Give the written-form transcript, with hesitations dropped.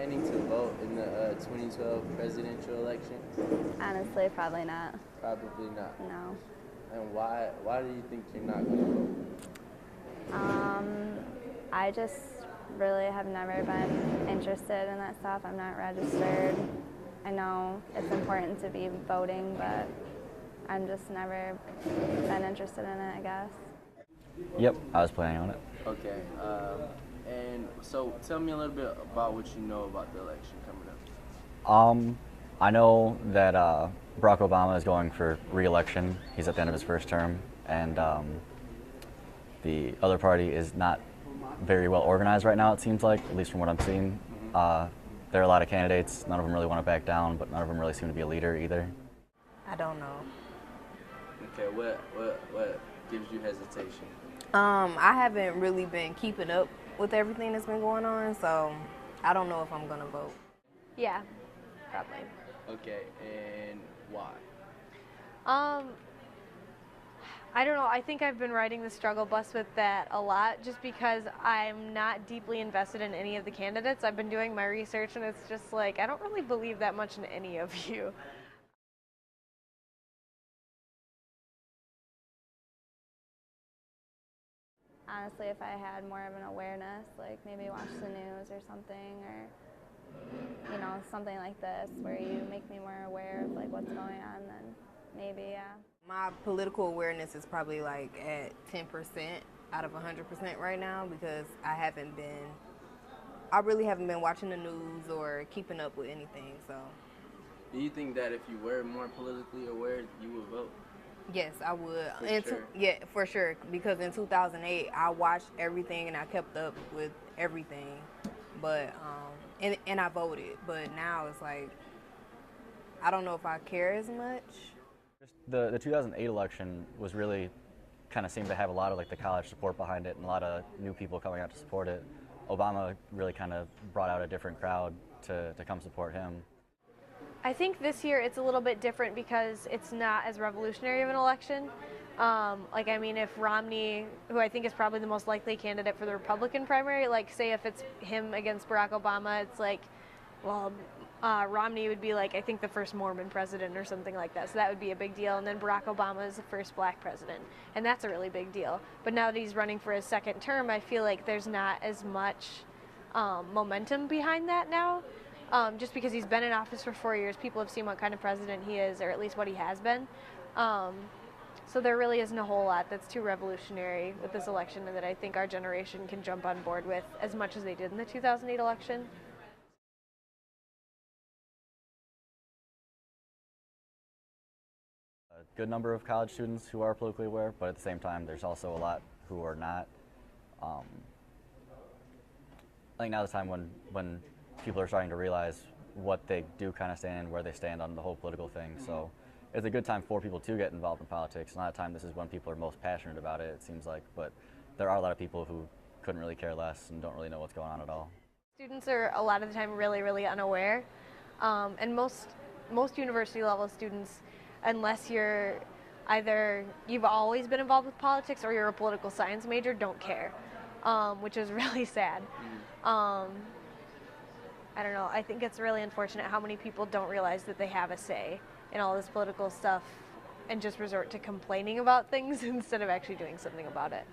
planning to vote in the 2012 presidential election? Honestly, probably not. Probably not. No. And why? Why do you think you're not going to vote? I just really have never been interested in that stuff. I'm not registered. I know it's important to be voting, but I'm just never been interested in it, I guess. Yep, I was planning on it. Okay. And so tell me a little bit about what you know about the election coming up. I know that Barack Obama is going for re-election. He's at the end of his first term, and the other party is not very well organized right now, it seems like, at least from what I'm seeing. There are a lot of candidates. None of them really want to back down, but none of them really seem to be a leader either. I don't know. Okay. What gives you hesitation? I haven't really been keeping up with everything that's been going on, so I don't know if I'm gonna vote. Yeah, probably. Okay. And why? I don't know. I think I've been riding the struggle bus with that a lot just because I'm not deeply invested in any of the candidates. I've been doing my research and it's just like, I don't really believe that much in any of you. Honestly, if I had more of an awareness, like maybe watch the news or something, or something like this, where you make me more aware of like what's going on, then maybe, yeah. My political awareness is probably like at 10% out of 100% right now because I really haven't been watching the news or keeping up with anything, so. Do you think that if you were more politically aware, you would vote? Yes, I would. For sure. Yeah, for sure. Because in 2008, I watched everything and I kept up with everything, but and I voted. But now it's like I don't know if I care as much. The 2008 election was really kind of seemed to have a lot of like the college support behind it and a lot of new people coming out to support it. Obama really kind of brought out a different crowd to come support him. I think this year it's a little bit different because it's not as revolutionary of an election. If Romney, who I think is probably the most likely candidate for the Republican primary, like say if it's him against Barack Obama, it's like, well, Romney would be like, I think the first Mormon president or something like that. So that would be a big deal. And then Barack Obama is the first black president. And that's a really big deal. But now that he's running for his second term, I feel like there's not as much momentum behind that now. Just because he's been in office for 4 years, people have seen what kind of president he is, or at least what he has been. So there really isn't a whole lot that's too revolutionary with this election and that I think our generation can jump on board with as much as they did in the 2008 election. A good number of college students who are politically aware, but at the same time, there's also a lot who are not. I think now's the time when people are starting to realize what they do kind of stand and where they stand on the whole political thing. So it's a good time for people to get involved in politics. A lot of time this is when people are most passionate about it, it seems like, but there are a lot of people who couldn't really care less and don't really know what's going on at all. Students are a lot of the time really, really unaware, and most university level students, unless you're you've always been involved with politics or you're a political science major, don't care, which is really sad. I don't know, I think it's really unfortunate how many people don't realize that they have a say in all this political stuff and just resort to complaining about things instead of actually doing something about it.